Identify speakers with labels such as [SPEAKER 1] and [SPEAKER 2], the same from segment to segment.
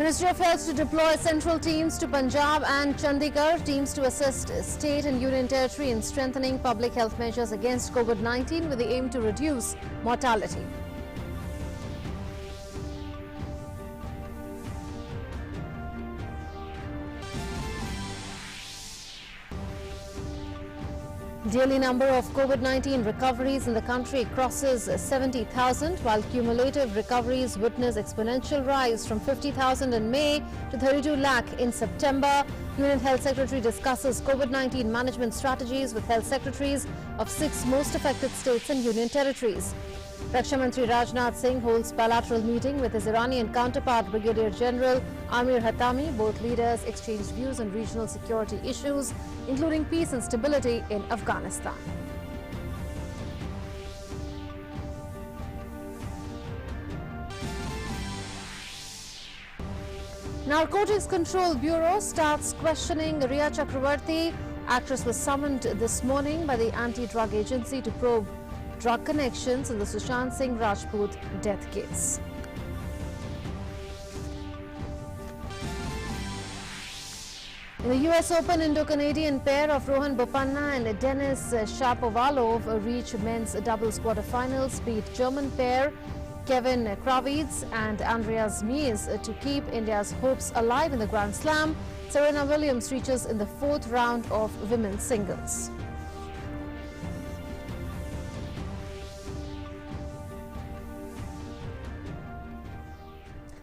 [SPEAKER 1] Ministry of Health to deploy central teams to Punjab and Chandigarh, teams to assist state and union territory in strengthening public health measures against COVID-19 with the aim to reduce mortality. Daily number of COVID-19 recoveries in the country crosses 70,000, while cumulative recoveries witness exponential rise from 50,000 in May to 32 lakh in September. Union Health Secretary discusses COVID-19 management strategies with health secretaries of 6 most affected states and union territories. Raksha Mantri Rajnath Singh holds bilateral meeting with his Iranian counterpart Brigadier General Amir Hatami. Both leaders exchanged views on regional security issues, including peace and stability in Afghanistan. Narcotics Control Bureau starts questioning Rhea Chakravarti. Actress was summoned this morning by the anti-drug agency to probe drug connections in the Sushant Singh Rajput death case. In the US Open, Indo-Canadian pair of Rohan Bopanna and Denis Shapovalov reach men's doubles quarterfinals, beat German pair Kevin Kravitz and Andreas Mies to keep India's hopes alive in the Grand Slam. Serena Williams reaches in the 4th round of women's singles.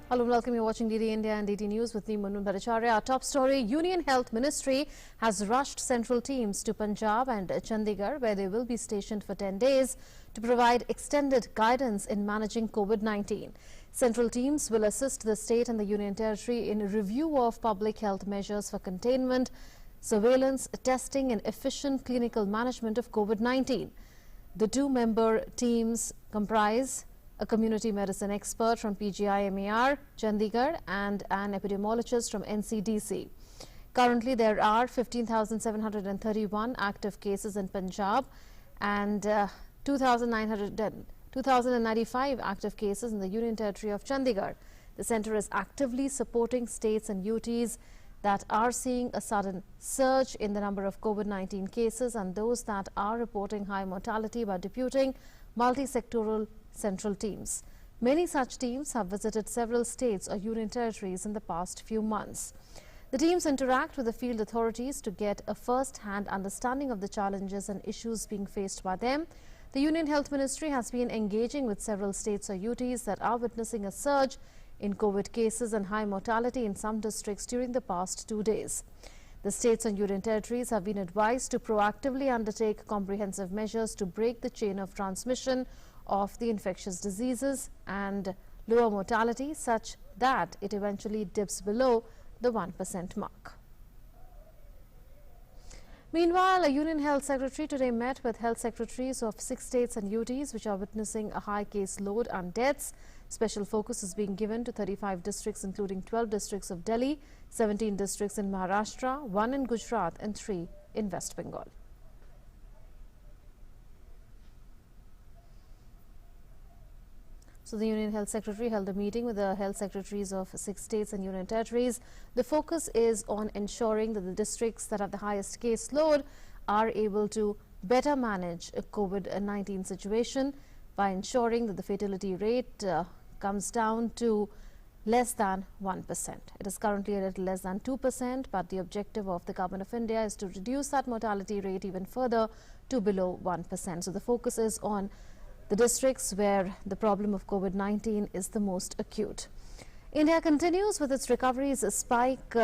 [SPEAKER 1] Hello, welcome. You're watching DD India and DD News with me, Munun Bhattacharya. Our top story: Union Health Ministry has rushed central teams to Punjab and Chandigarh, where they will be stationed for 10 days to provide extended guidance in managing COVID-19. Central teams will assist the state and the union territory in review of public health measures for containment, surveillance, testing and efficient clinical management of COVID-19. The 2-member teams comprise a community medicine expert from PGI-MER, Chandigarh, and an epidemiologist from NCDC. Currently, there are 15,731 active cases in Punjab and 2,095 active cases in the Union Territory of Chandigarh. The centre is actively supporting states and UTs that are seeing a sudden surge in the number of COVID-19 cases and those that are reporting high mortality by deputing multi-sectoral central teams. Many such teams have visited several states or union territories in the past few months. The teams interact with the field authorities to get a first-hand understanding of the challenges and issues being faced by them. The Union Health Ministry has been engaging with several states or UTs that are witnessing a surge in COVID cases and high mortality in some districts during the past 2 days. The states and union territories have been advised to proactively undertake comprehensive measures to break the chain of transmission of the infectious diseases and lower mortality such that it eventually dips below the 1% mark. Meanwhile, a Union Health Secretary today met with health secretaries of 6 states and UTs which are witnessing a high case load and deaths. Special focus is being given to 35 districts, including 12 districts of Delhi, 17 districts in Maharashtra, 1 in Gujarat and 3 in West Bengal. So the Union Health Secretary held a meeting with the health secretaries of 6 states and union territories. The focus is on ensuring that the districts that have the highest case load are able to better manage a COVID-19 situation by ensuring that the fatality rate comes down to less than 1%. It is currently a little less than 2%, but the objective of the Government of India is to reduce that mortality rate even further to below 1%. So the focus is on the districts where the problem of COVID-19 is the most acute. India continues with its recoveries spike,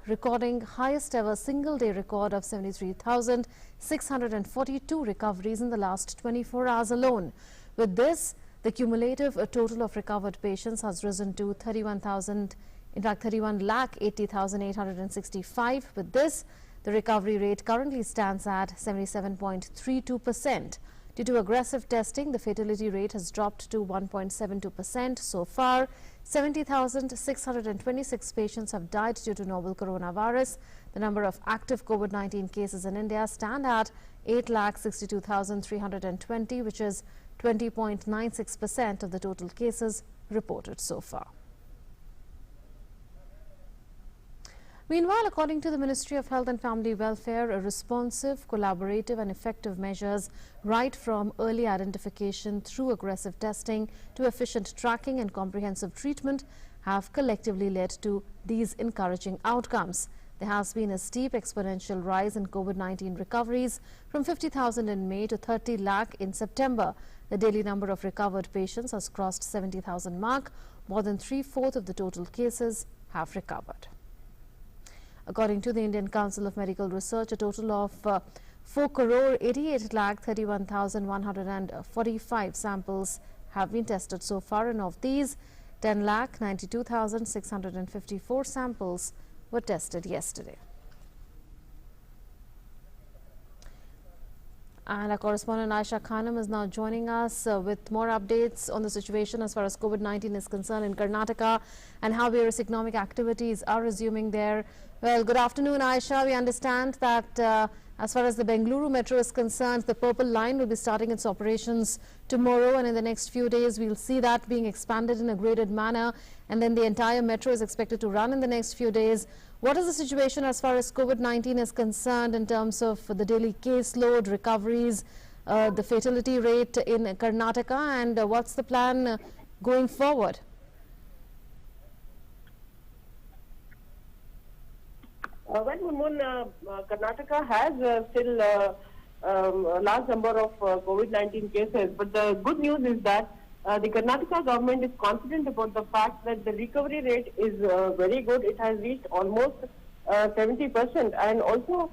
[SPEAKER 1] recording highest ever single day record of 73,642 recoveries in the last 24 hours alone. With this, the cumulative total of recovered patients has risen to 31,80,865. With this, the recovery rate currently stands at 77.32%. Due to aggressive testing, the fatality rate has dropped to 1.72%. So far, 70,626 patients have died due to novel coronavirus. The number of active COVID-19 cases in India stand at 8,62,320, which is 20.96% of the total cases reported so far. Meanwhile, according to the Ministry of Health and Family Welfare, a responsive, collaborative and effective measures right from early identification through aggressive testing to efficient tracking and comprehensive treatment have collectively led to these encouraging outcomes. There has been a steep exponential rise in COVID-19 recoveries from 50,000 in May to 30 lakh in September. The daily number of recovered patients has crossed 70,000 mark. More than 3/4 of the total cases have recovered. According to the Indian Council of Medical Research, a total of 4,88,31,145 samples have been tested so far, and of these, 10,92,654 samples were tested yesterday. And our correspondent Aisha Khanam is now joining us with more updates on the situation as far as COVID-19 is concerned in Karnataka and how various economic activities are resuming there. Well, good afternoon, Aisha. We understand that as far as the Bengaluru Metro is concerned, the Purple Line will be starting its operations tomorrow, and in the next few days we'll see that being expanded in a graded manner, and then the entire metro is expected to run in the next few days. What is the situation as far as COVID-19 is concerned in terms of the daily caseload, recoveries, the fatality rate in Karnataka, and what's the plan going forward?
[SPEAKER 2] Well, Munmun, Karnataka has still a large number of COVID-19 cases, but the good news is that the Karnataka government is confident about the fact that the recovery rate is very good. It has reached almost 70%, and also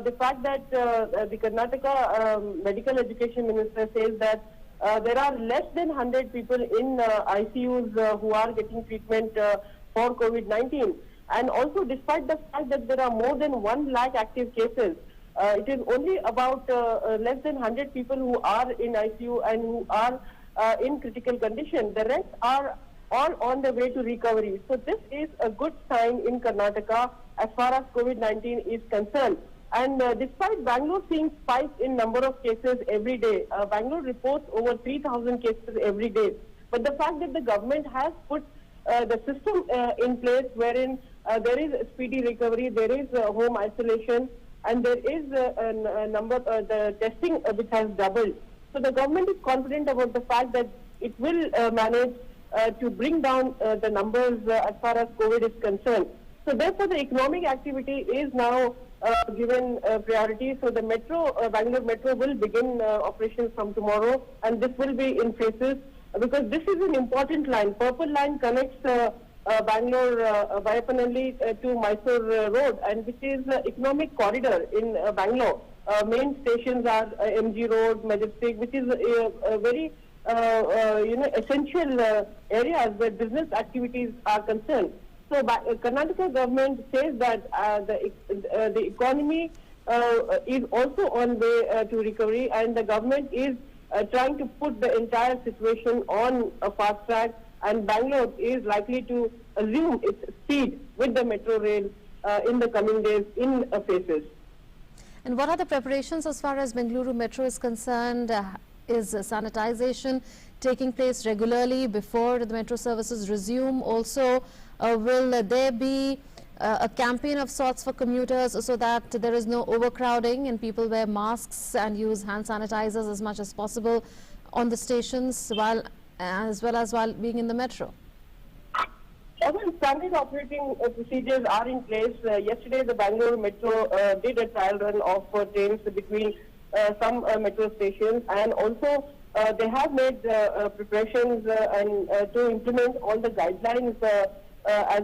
[SPEAKER 2] the fact that the Karnataka Medical Education Minister says that there are less than 100 people in ICUs who are getting treatment for COVID-19. And also, despite the fact that there are more than 1 lakh active cases, it is only about less than 100 people who are in ICU and who are in critical condition. The rest are all on the way to recovery. So this is a good sign in Karnataka as far as COVID-19 is concerned. And despite Bangalore seeing spikes in number of cases every day, Bangalore reports over 3,000 cases every day. But the fact that the government has put the system in place wherein there is speedy recovery, there is home isolation, and there is the testing which has doubled. So the government is confident about the fact that it will manage to bring down the numbers as far as COVID is concerned. So therefore, the economic activity is now given priority. So the metro, Bangalore Metro, will begin operations from tomorrow, and this will be in phases because this is an important line. Purple Line connects Bangalore by Aatmanirbhar to Mysore Road, and which is economic corridor in Bangalore. Main stations are MG Road, Majestic, which is a very essential areas where business activities are concerned. So Karnataka government says that the economy is also on way to recovery, and the government is trying to put the entire situation on a fast track, and Bangalore is likely to assume its speed with the metro rail in the coming days in phases.
[SPEAKER 1] And what are the preparations as far as Bengaluru Metro is concerned? Is sanitization taking place regularly before the metro services resume? Also, will there be a campaign of sorts for commuters so that there is no overcrowding and people wear masks and use hand sanitizers as much as possible on the stations as well as while being in the metro?
[SPEAKER 2] Standard operating procedures are in place. Yesterday, the Bangalore Metro did a trial run of trains between some metro stations, and also they have made preparations and to implement all the guidelines as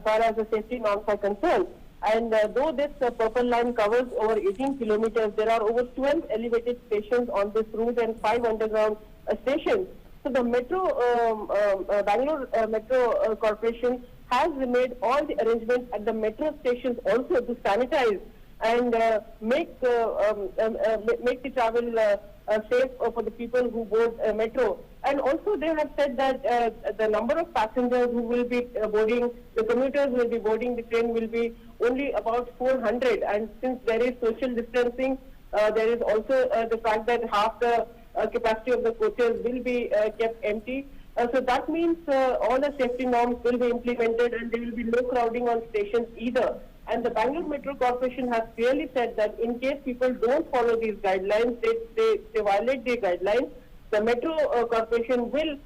[SPEAKER 2] far as the safety norms are concerned. And though this Purple Line covers over 18 kilometers, there are over 12 elevated stations on this route and 5 underground stations. So the Metro, Bangalore Metro Corporation has made all the arrangements at the metro stations also to sanitize and make the travel safe for the people who board metro. And also they have said that the number of passengers who will be boarding, the commuters will be boarding the train will be only about 400. And since there is social distancing, there is also the fact that half the capacity of the coaches will be kept empty. So that means all the safety norms will be implemented and there will be no crowding on stations either. And the Bangalore Metro Corporation has clearly said that in case people don't follow these guidelines, they violate the guidelines, the Metro Corporation will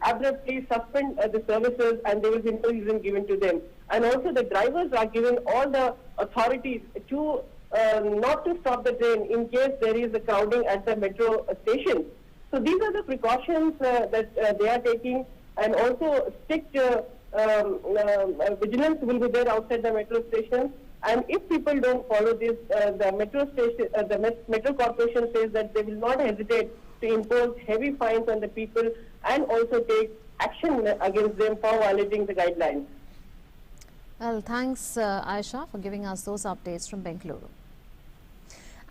[SPEAKER 2] abruptly suspend the services and there will be no reason given to them. And also the drivers are given all the authorities to not to stop the train in case there is a crowding at the metro station. So these are the precautions that they are taking, and also strict vigilance will be there outside the metro station. And if people don't follow this, the metro corporation says that they will not hesitate to impose heavy fines on the people and also take action against them for violating the guidelines.
[SPEAKER 1] Well, thanks Aisha for giving us those updates from Bengaluru.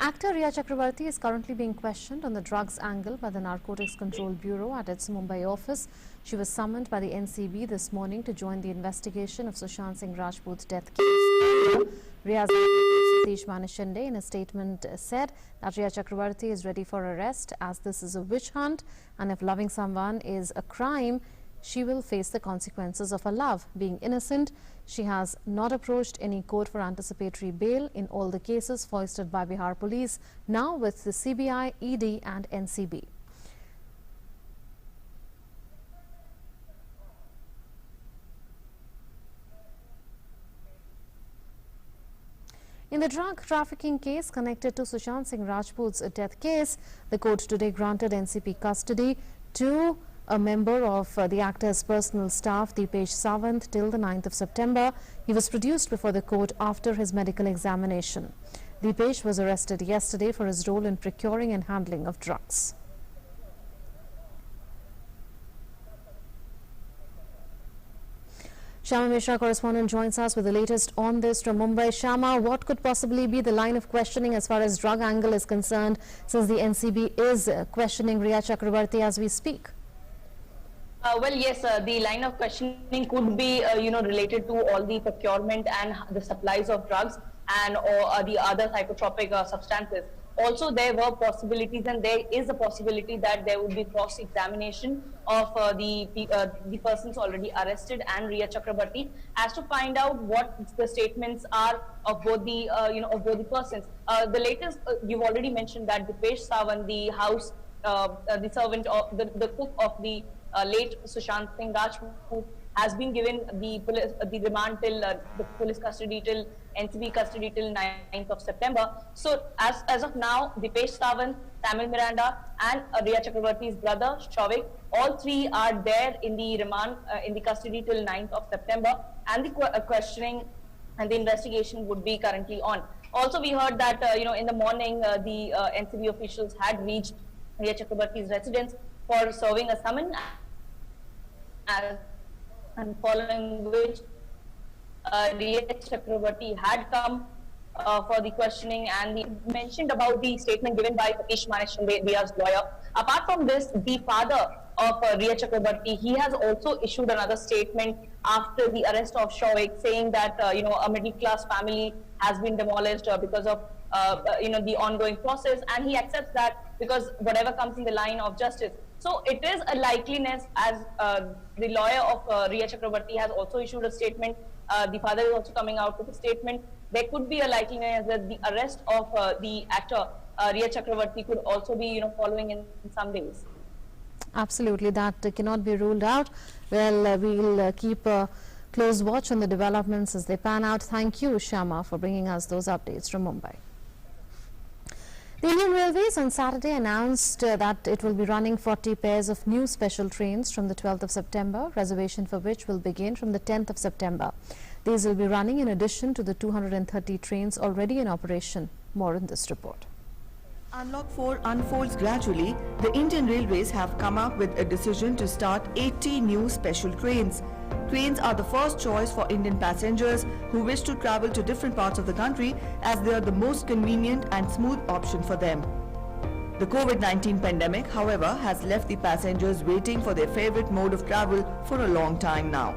[SPEAKER 1] Actor Rhea Chakrabarti is currently being questioned on the drugs angle by the Narcotics Control Bureau at its Mumbai office. She was summoned by the NCB this morning to join the investigation of Sushant Singh Rajput's death case. Rhea's Satish Manishande in a statement said that Rhea Chakrabarti is ready for arrest as this is a witch hunt, and if loving someone is a crime, she will face the consequences of her love. Being innocent, she has not approached any court for anticipatory bail in all the cases foisted by Bihar police, now with the CBI, ED and NCB. In the drug trafficking case connected to Sushant Singh Rajput's death case, the court today granted NCB custody to a member of the actor's personal staff, Deepesh Sawant, till the 9th of September. He was produced before the court after his medical examination. Deepesh was arrested yesterday for his role in procuring and handling of drugs. Shama Mishra, correspondent, joins us with the latest on this from Mumbai. Shama, what could possibly be the line of questioning as far as drug angle is concerned, since the NCB is questioning Rhea Chakrabarti as we speak?
[SPEAKER 3] Well, yes, the line of questioning could be, related to all the procurement and the supplies of drugs and or the other psychotropic substances. Also, there were possibilities, and there is a possibility that there would be cross-examination of the persons already arrested and Rhea Chakrabarti, as to find out what the statements are of both the of both the persons. The latest, you've already mentioned that Deepesh Sawant, the house, the servant of the cook of the late Sushant Singh Rajput, has been given the remand till the police custody till NCB custody till 9th of September. So as of now, Deepesh Sawant, Tamil Miranda and Rhea Chakrabarti's brother Shavik, all three are there in the remand in the custody till 9th of September, and the questioning and the investigation would be currently on. Also, we heard that in the morning the NCB officials had reached Rhea Chakrabarti's residence for serving a summon, and following which Rhea Chakrabarti had come for the questioning, and he mentioned about the statement given by Satish Manishande, Rhea's lawyer. Apart from this, the father of Rhea Chakrabarti, he has also issued another statement after the arrest of Shavik, saying that a middle-class family has been demolished because of the ongoing process, and he accepts that because whatever comes in the line of justice. So it is a likeliness, as the lawyer of Rhea Chakrabarti has also issued a statement. The father is also coming out with a statement. There could be a likeliness that the arrest of the actor Rhea Chakrabarti could also be following in some days.
[SPEAKER 1] Absolutely, that cannot be ruled out. Well, we will keep a close watch on the developments as they pan out. Thank you, Shama, for bringing us those updates from Mumbai. The Indian Railways on Saturday announced that it will be running 40 pairs of new special trains from the 12th of September, reservation for which will begin from the 10th of September. These will be running in addition to the 230 trains already in operation. More in this report.
[SPEAKER 4] Unlock 4 unfolds gradually. The Indian Railways have come up with a decision to start 80 new special trains. Trains are the first choice for Indian passengers who wish to travel to different parts of the country, as they are the most convenient and smooth option for them. The COVID-19 pandemic, however, has left the passengers waiting for their favorite mode of travel for a long time now.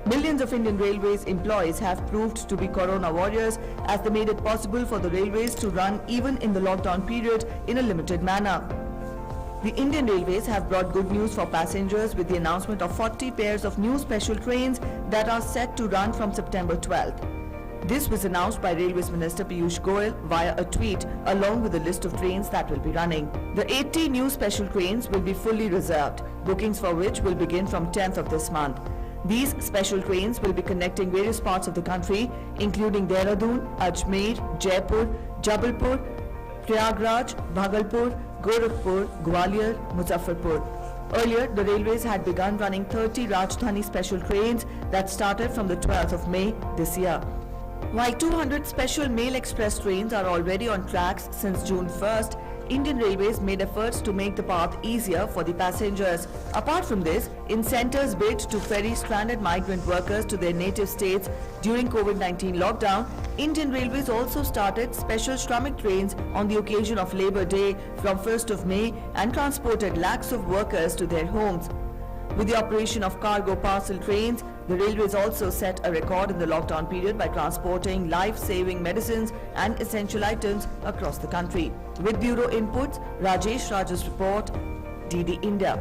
[SPEAKER 4] Millions of Indian Railways employees have proved to be corona warriors, as they made it possible for the railways to run even in the lockdown period in a limited manner. The Indian Railways have brought good news for passengers with the announcement of 40 pairs of new special trains that are set to run from September 12th. This was announced by Railways Minister Piyush Goyal via a tweet along with a list of trains that will be running. The 80 new special trains will be fully reserved, bookings for which will begin from 10th of this month. These special trains will be connecting various parts of the country, including Dehradun, Ajmer, Jaipur, Jabalpur, Prayagraj, Bhagalpur, Gorakhpur, Gwalior, Muzaffarpur. Earlier, the railways had begun running 30 Rajdhani special trains that started from the 12th of May this year. While 200 special mail express trains are already on tracks since June 1st, Indian Railways made efforts to make the path easier for the passengers. Apart from this, in centres bid to ferry stranded migrant workers to their native states during COVID-19 lockdown, Indian Railways also started special Shramik trains on the occasion of Labour Day from 1st of May and transported lakhs of workers to their homes. With the operation of cargo parcel trains, the railways also set a record in the lockdown period by transporting life-saving medicines and essential items across the country. With Bureau inputs, Rajesh Raj's report, DD India.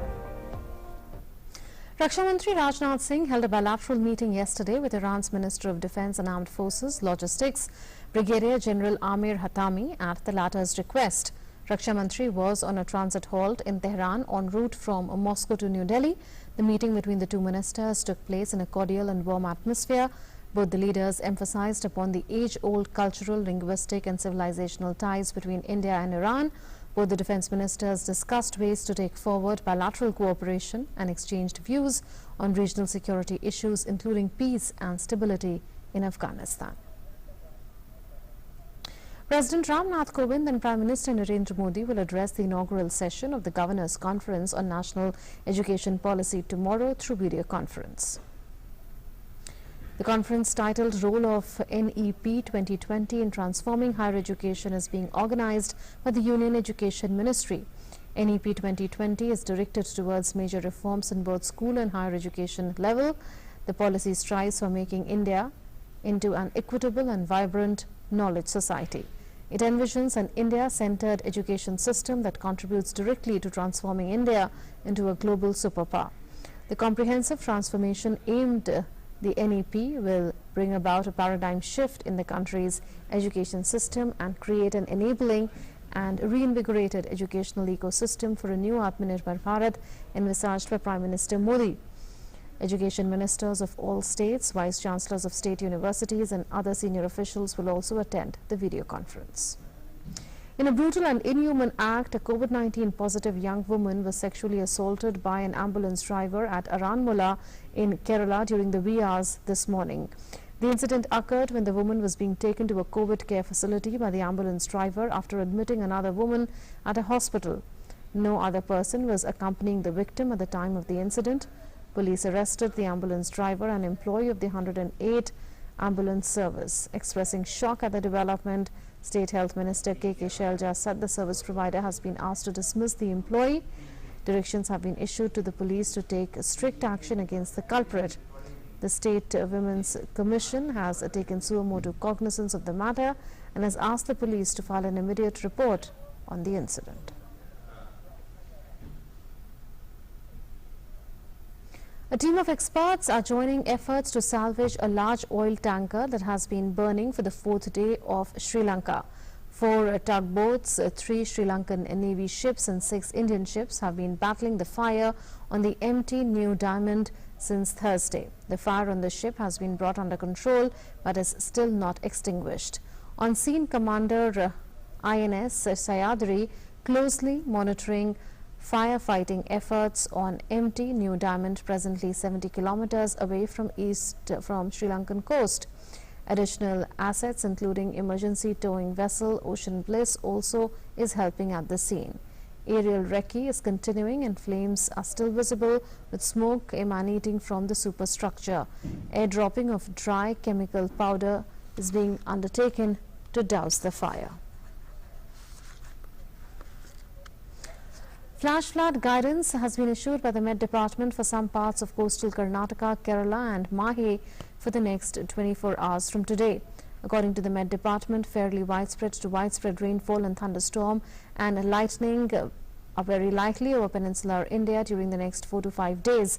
[SPEAKER 1] Raksha Mantri Rajnath Singh held a bilateral meeting yesterday with Iran's Minister of Defence and Armed Forces Logistics, Brigadier General Amir Hatami, at the latter's request. Raksha Mantri was on a transit halt in Tehran en route from Moscow to New Delhi. The meeting between the two ministers took place in a cordial and warm atmosphere. Both the leaders emphasized upon the age-old cultural, linguistic and civilizational ties between India and Iran. Both the defence ministers discussed ways to take forward bilateral cooperation and exchanged views on regional security issues, including peace and stability in Afghanistan. President Ram Nath Kovind and Prime Minister Narendra Modi will address the inaugural session of the Governors' Conference on National Education Policy tomorrow through video conference. The conference, titled Role of NEP 2020 in Transforming Higher Education, is being organized by the Union Education Ministry. NEP 2020 is directed towards major reforms in both school and higher education level. The policy strives for making India into an equitable and vibrant knowledge society. It envisions an India-centered education system that contributes directly to transforming India into a global superpower. The comprehensive transformation aimed the NEP will bring about a paradigm shift in the country's education system and create an enabling and reinvigorated educational ecosystem for a new Aatmanirbhar Bharat envisaged by Prime Minister Modi. Education ministers of all states, vice chancellors of state universities and other senior officials will also attend the video conference. In a brutal and inhuman act, a COVID-19 positive young woman was sexually assaulted by an ambulance driver at Aranmula in Kerala during the wee hours this morning. The incident occurred when the woman was being taken to a COVID care facility by the ambulance driver after admitting another woman at a hospital. No other person was accompanying the victim at the time of the incident. Police arrested the ambulance driver, an employee of the 108 ambulance service. Expressing shock at the development, State Health Minister K.K. Shelja said the service provider has been asked to dismiss the employee. Directions have been issued to the police to take strict action against the culprit. The State Women's Commission has taken suo motu cognizance of the matter and has asked the police to file an immediate report on the incident. A team of experts are joining efforts to salvage a large oil tanker that has been burning for the fourth day off Sri Lanka. 4 tugboats, 3 Sri Lankan Navy ships and 6 Indian ships have been battling the fire on the empty New Diamond since Thursday. The fire on the ship has been brought under control but is still not extinguished. On scene, Commander INS Sayadri closely monitoring firefighting efforts on empty New Diamond, presently 70 kilometers away from Sri Lankan coast. Additional assets including emergency towing vessel Ocean Bliss also is helping at the scene. Aerial recce is continuing and flames are still visible with smoke emanating from the superstructure. Airdropping of dry chemical powder is being undertaken to douse the fire. Flash flood guidance has been issued by the Met Department for some parts of coastal Karnataka, Kerala and Mahe for the next 24 hours from today. According to the Met Department, fairly widespread to widespread rainfall and thunderstorm and lightning are very likely over peninsular India during the next 4 to 5 days.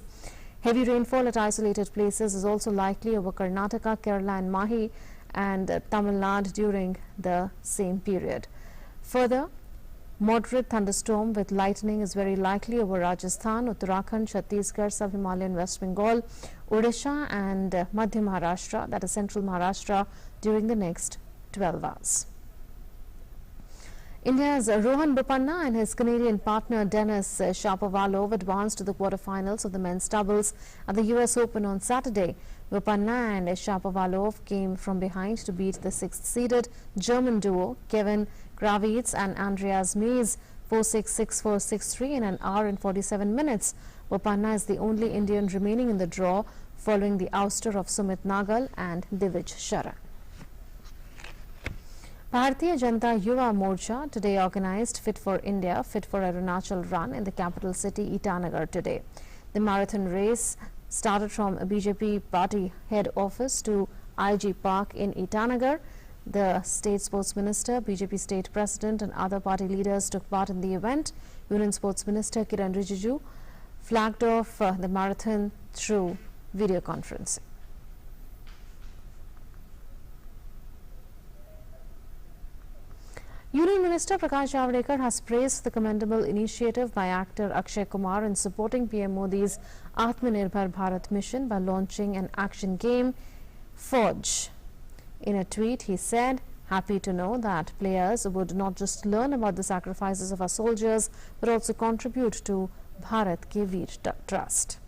[SPEAKER 1] Heavy rainfall at isolated places is also likely over Karnataka, Kerala and Mahi and Tamil Nadu during the same period. Further, moderate thunderstorm with lightning is very likely over Rajasthan, Uttarakhand, Chhattisgarh, Sub-Himalayan West Bengal, Odisha and Madhya Maharashtra, that is central Maharashtra, during the next 12 hours. India's Rohan Bopanna and his Canadian partner Denis Shapovalov advanced to the quarterfinals of the men's doubles at the US Open on Saturday. Bopanna and Shapovalov came from behind to beat the 6th-seeded German duo Kevin Gravitz and Andreas Mies 4-6, 6-4, 6-3 in an hour and 47 minutes. Bopanna is the only Indian remaining in the draw following the ouster of Sumit Nagal and Divij Sharan. Bharatiya Janata Yuva Morcha today organized Fit for India, Fit for Arunachal run in the capital city Itanagar today. The marathon race started from a BJP party head office to IG Park in Itanagar. The State Sports Minister, BJP State President and other party leaders took part in the event. Union Sports Minister Kiran Rijiju flagged off the marathon through video conferencing. Union Minister Prakash Javadekar has praised the commendable initiative by actor Akshay Kumar in supporting PM Modi's Aatmanirbhar Bharat mission by launching an action game, Forge. In a tweet, he said, "Happy to know that players would not just learn about the sacrifices of our soldiers, but also contribute to Bharat Ke Veer Trust."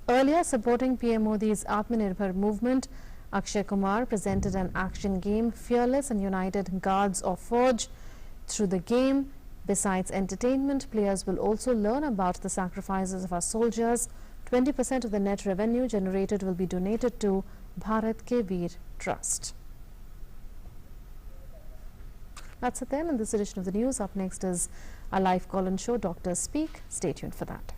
[SPEAKER 1] Earlier, supporting PM Modi's Aatmanirbhar movement, Akshay Kumar presented an action game, Fearless and United Guards of Forge. Through the game, besides entertainment, players will also learn about the sacrifices of our soldiers. 20% of the net revenue generated will be donated to Bharat Ke Veer Trust. That's it then in this edition of the news. Up next is a live call-in show, Doctors Speak. Stay tuned for that.